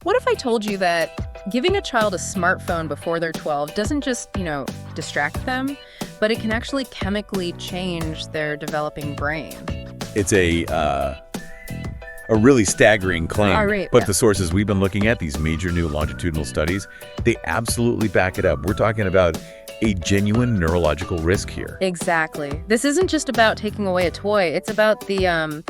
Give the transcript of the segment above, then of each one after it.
What if I told you that giving a child a smartphone before they're 12 doesn't just, distract them, but it can actually chemically change their developing brain? It's a really staggering claim, Right, but yeah. the sources we've been looking at, these major new longitudinal studies, they absolutely back it up. We're talking about a genuine neurological risk here. Exactly. This isn't just about taking away a toy. It's about the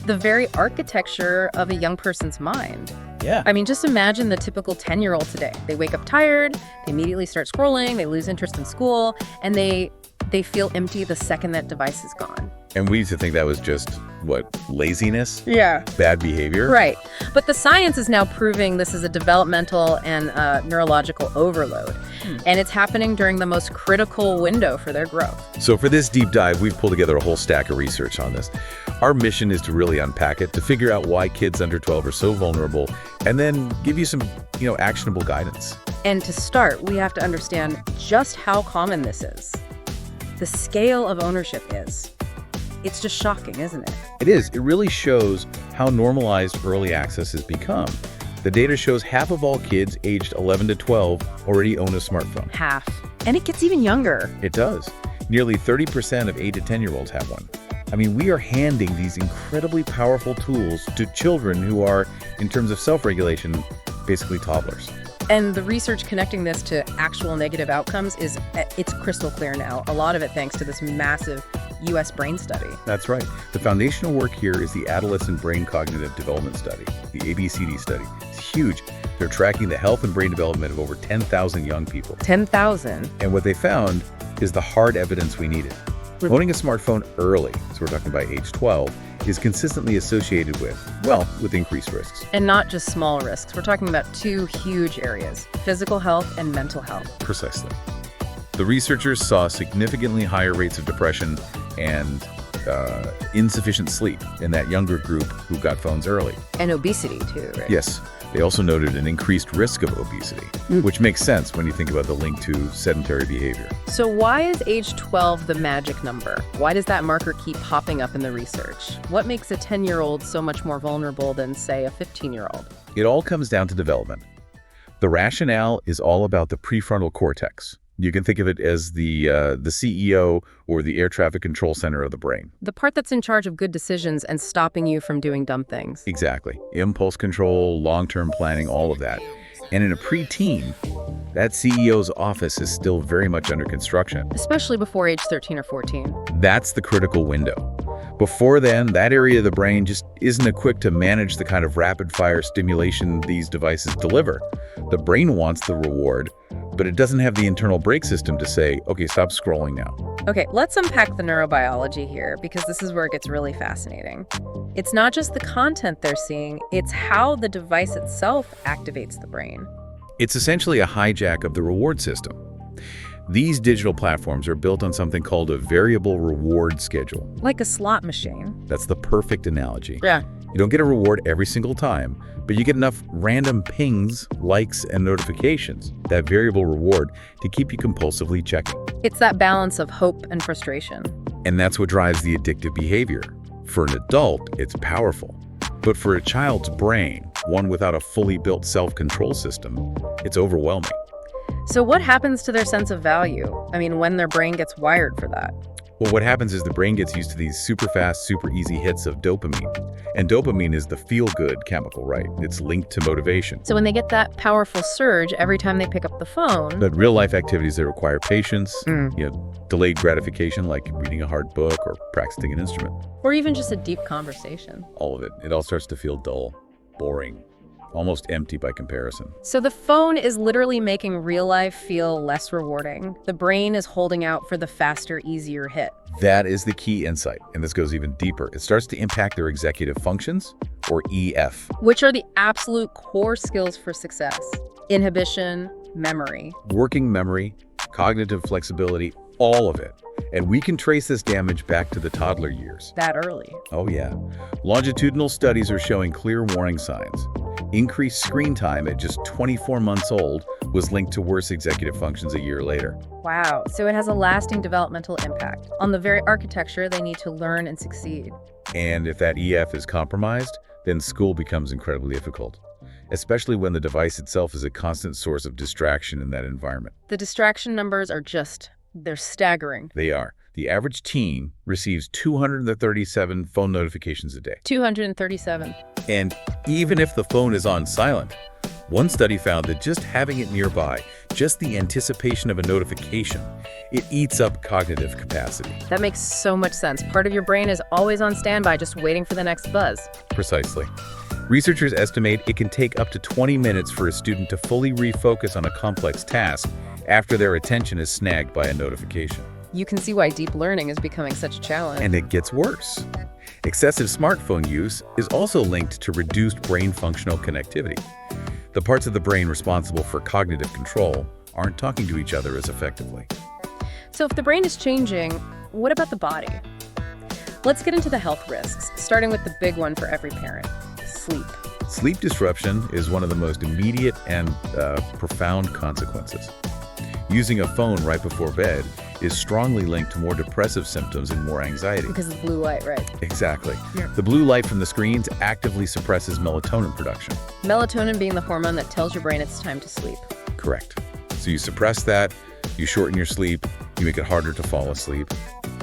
very architecture of a young person's mind. Yeah. I mean, just imagine the typical 10-year-old today. They wake up tired, they immediately start scrolling, they lose interest in school, and they feel empty the second that device is gone. And we used to think that was just, laziness? Yeah. Bad behavior? Right. But the science is now proving this is a developmental and neurological overload. And it's happening during the most critical window for their growth. So for this deep dive, we've pulled together a whole stack of research on this. Our mission is to really unpack it, to figure out why kids under 12 are so vulnerable, and then give you some, actionable guidance. And to start, we have to understand just how common this is. The scale of ownership is. It's just shocking, isn't it? It is. It really shows how normalized early access has become. The data shows half of all kids aged 11 to 12 already own a smartphone. Half. And it gets even younger. It does. Nearly 30% of 8 to 10-year-olds have one. I mean, we are handing these incredibly powerful tools to children who are, in terms of self-regulation, basically toddlers. And the research connecting this to actual negative outcomes it's crystal clear now. A lot of it thanks to this massive U.S. brain study. That's right. The foundational work here is the Adolescent Brain Cognitive Development Study, the ABCD study. It's huge. They're tracking the health and brain development of over 10,000 young people. 10,000? And what they found is the hard evidence we needed. Owning a smartphone early, so we're talking about age 12, is consistently associated with increased risks. And not just small risks. We're talking about two huge areas, physical health and mental health. Precisely. The researchers saw significantly higher rates of depression and insufficient sleep in that younger group who got phones early. And obesity too, right? Yes. They also noted an increased risk of obesity, which makes sense when you think about the link to sedentary behavior. So why is age 12 the magic number? Why does that marker keep popping up in the research? What makes a 10-year-old so much more vulnerable than, say, a 15-year-old? It all comes down to development. The rationale is all about the prefrontal cortex. You can think of it as the CEO or the air traffic control center of the brain. The part that's in charge of good decisions and stopping you from doing dumb things. Exactly. Impulse control, long-term planning, all of that. And in a preteen, that CEO's office is still very much under construction. Especially before age 13 or 14. That's the critical window. Before then, that area of the brain just isn't equipped to manage the kind of rapid-fire stimulation these devices deliver. The brain wants the reward, but it doesn't have the internal brake system to say, okay, stop scrolling now. Okay, let's unpack the neurobiology here, because this is where it gets really fascinating. It's not just the content they're seeing, it's how the device itself activates the brain. It's essentially a hijack of the reward system. These digital platforms are built on something called a variable reward schedule. Like a slot machine. That's the perfect analogy. Yeah. You don't get a reward every single time, but you get enough random pings, likes, and notifications, that variable reward, to keep you compulsively checking. It's that balance of hope and frustration. And that's what drives the addictive behavior. For an adult, it's powerful. But for a child's brain, one without a fully built self-control system, it's overwhelming. So what happens to their sense of value? I mean, when their brain gets wired for that? Well, what happens is the brain gets used to these super fast, super easy hits of dopamine. And dopamine is the feel-good chemical, right? It's linked to motivation. So when they get that powerful surge every time they pick up the phone... But real-life activities that require patience, delayed gratification like reading a hard book or practicing an instrument. Or even just a deep conversation. All of it. It all starts to feel dull, boring, almost empty by comparison. So the phone is literally making real life feel less rewarding. The brain is holding out for the faster, easier hit. That is the key insight, and this goes even deeper. It starts to impact their executive functions, or EF. Which are the absolute core skills for success. Inhibition, memory. Working memory, cognitive flexibility, all of it. And we can trace this damage back to the toddler years. That early. Oh yeah. Longitudinal studies are showing clear warning signs. Increased screen time at just 24 months old was linked to worse executive functions a year later. Wow, so it has a lasting developmental impact on the very architecture they need to learn and succeed. And if that EF is compromised, then school becomes incredibly difficult, especially when the device itself is a constant source of distraction in that environment. The distraction numbers are they're staggering. They are. The average teen receives 237 phone notifications a day. 237. And even if the phone is on silent, one study found that just having it nearby, just the anticipation of a notification, it eats up cognitive capacity. That makes so much sense. Part of your brain is always on standby, just waiting for the next buzz. Precisely. Researchers estimate it can take up to 20 minutes for a student to fully refocus on a complex task after their attention is snagged by a notification. You can see why deep learning is becoming such a challenge. And it gets worse. Excessive smartphone use is also linked to reduced brain functional connectivity. The parts of the brain responsible for cognitive control aren't talking to each other as effectively. So if the brain is changing, what about the body? Let's get into the health risks, starting with the big one for every parent: sleep. Sleep disruption is one of the most immediate and profound consequences. Using a phone right before bed is strongly linked to more depressive symptoms and more anxiety. Because of the blue light, right? Exactly. Yeah. The blue light from the screens actively suppresses melatonin production. Melatonin being the hormone that tells your brain it's time to sleep. Correct. So you suppress that, you shorten your sleep, you make it harder to fall asleep.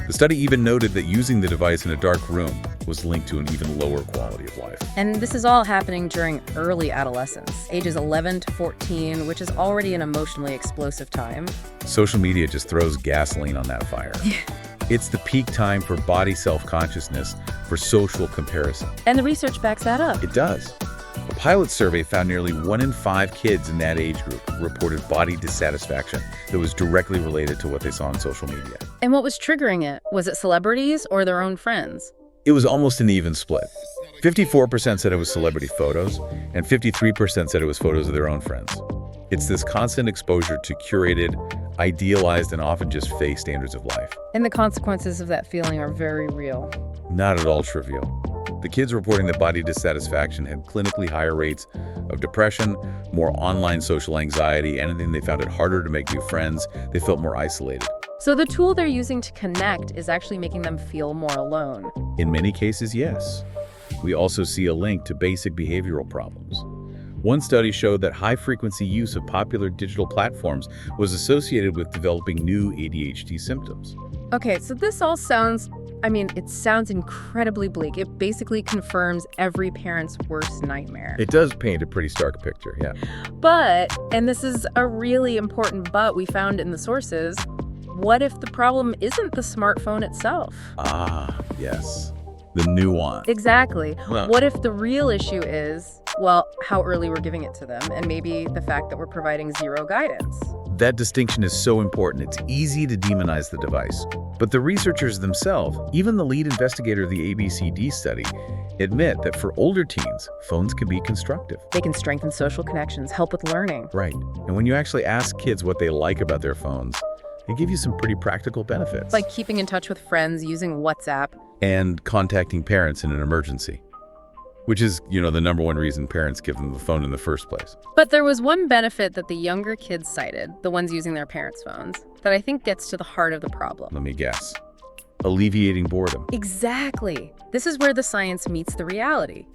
The study even noted that using the device in a dark room was linked to an even lower quality of life. And this is all happening during early adolescence, ages 11 to 14, which is already an emotionally explosive time. Social media just throws gasoline on that fire. It's the peak time for body self-consciousness, for social comparison. And the research backs that up. It does. A pilot survey found nearly 1 in 5 kids in that age group reported body dissatisfaction that was directly related to what they saw on social media. And what was triggering it? Was it celebrities or their own friends? It was almost an even split. 54% said it was celebrity photos, and 53% said it was photos of their own friends. It's this constant exposure to curated, idealized, and often just fake standards of life. And the consequences of that feeling are very real. Not at all trivial. The kids reporting that body dissatisfaction had clinically higher rates of depression, more online social anxiety, and they found it harder to make new friends. They felt more isolated. So the tool they're using to connect is actually making them feel more alone. In many cases, yes. We also see a link to basic behavioral problems. One study showed that high-frequency use of popular digital platforms was associated with developing new ADHD symptoms. Okay, so this all sounds, it sounds incredibly bleak. It basically confirms every parent's worst nightmare. It does paint a pretty stark picture, yeah. But, and this is a really important but we found in the sources, what if the problem isn't the smartphone itself? Ah, yes. The nuance. Exactly. Well, what if the real issue is, how early we're giving it to them, and maybe the fact that we're providing zero guidance? that distinction is so important. It's easy to demonize the device. But the researchers themselves, even the lead investigator of the ABCD study, admit that for older teens, phones can be constructive. They can strengthen social connections, help with learning. Right. And when you actually ask kids what they like about their phones, they give you some pretty practical benefits. Like keeping in touch with friends, using WhatsApp. And contacting parents in an emergency. Which is, the number one reason parents give them the phone in the first place. But there was one benefit that the younger kids cited, the ones using their parents' phones, that I think gets to the heart of the problem. Let me guess. Alleviating boredom. Exactly. This is where the science meets the reality.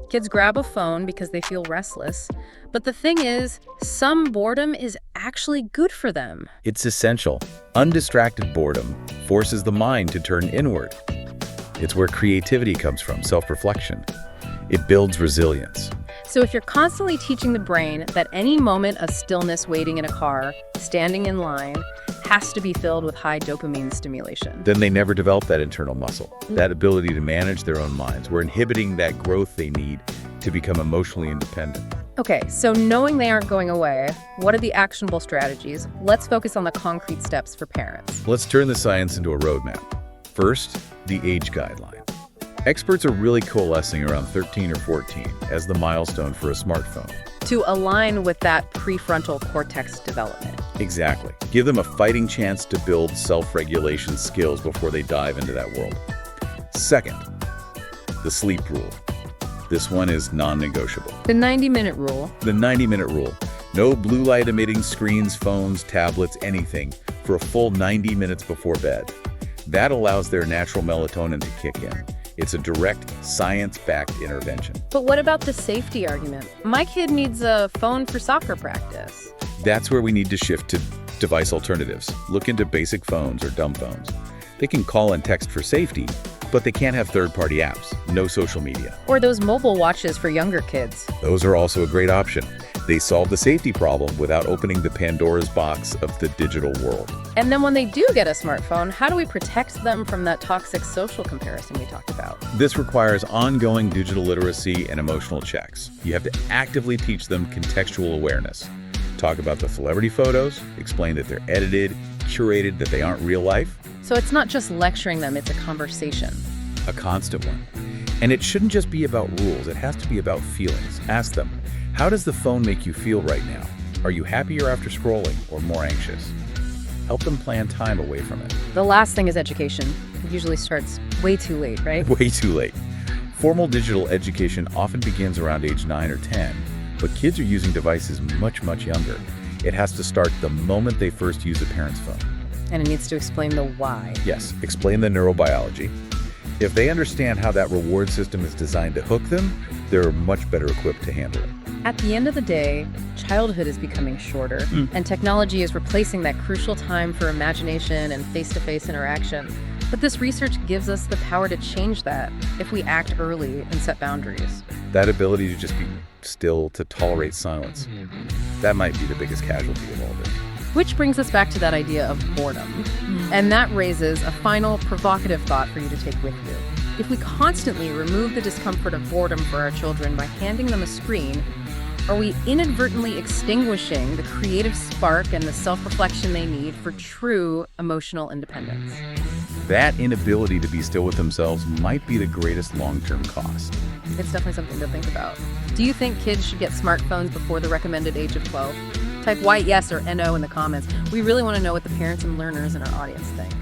Kids grab a phone because they feel restless. But the thing is, some boredom is actually good for them. It's essential. Undistracted boredom forces the mind to turn inward. It's where creativity comes from, self-reflection. It builds resilience. So if you're constantly teaching the brain that any moment of stillness waiting in a car, standing in line, has to be filled with high dopamine stimulation. Then they never develop that internal muscle, that ability to manage their own minds. We're inhibiting that growth they need to become emotionally independent. Okay, so knowing they aren't going away, what are the actionable strategies? Let's focus on the concrete steps for parents. Let's turn the science into a roadmap. First, the age guideline. Experts are really coalescing around 13 or 14 as the milestone for a smartphone. To align with that prefrontal cortex development. Exactly. Give them a fighting chance to build self-regulation skills before they dive into that world. Second, the sleep rule. This one is non-negotiable. The 90-minute rule. The 90-minute rule. No blue light emitting screens, phones, tablets, anything for a full 90 minutes before bed. That allows their natural melatonin to kick in. It's a direct, science-backed intervention. But what about the safety argument? My kid needs a phone for soccer practice. That's where we need to shift to device alternatives. Look into basic phones or dumb phones. They can call and text for safety, but they can't have third-party apps, no social media. Or those mobile watches for younger kids. Those are also a great option. They solve the safety problem without opening the Pandora's box of the digital world. And then when they do get a smartphone, how do we protect them from that toxic social comparison we talked about? This requires ongoing digital literacy and emotional checks. You have to actively teach them contextual awareness. Talk about the celebrity photos, explain that they're edited, curated, that they aren't real life. So it's not just lecturing them, it's a conversation. A constant one. And it shouldn't just be about rules, it has to be about feelings. Ask them, how does the phone make you feel right now? Are you happier after scrolling or more anxious? Help them plan time away from it. The last thing is education. It usually starts way too late, right? Way too late. Formal digital education often begins around age 9 or 10, but kids are using devices much, much younger. It has to start the moment they first use a parent's phone. And it needs to explain the why. Yes, explain the neurobiology. If they understand how that reward system is designed to hook them, they're much better equipped to handle it. At the end of the day, childhood is becoming shorter, and technology is replacing that crucial time for imagination and face-to-face interaction. But this research gives us the power to change that if we act early and set boundaries. That ability to just be still, to tolerate silence, that might be the biggest casualty of all this. Which brings us back to that idea of boredom. And that raises a final provocative thought for you to take with you. If we constantly remove the discomfort of boredom for our children by handing them a screen, are we inadvertently extinguishing the creative spark and the self-reflection they need for true emotional independence? That inability to be still with themselves might be the greatest long-term cost. It's definitely something to think about. Do you think kids should get smartphones before the recommended age of 12? Type white yes or NO in the comments. We really want to know what the parents and learners in our audience think.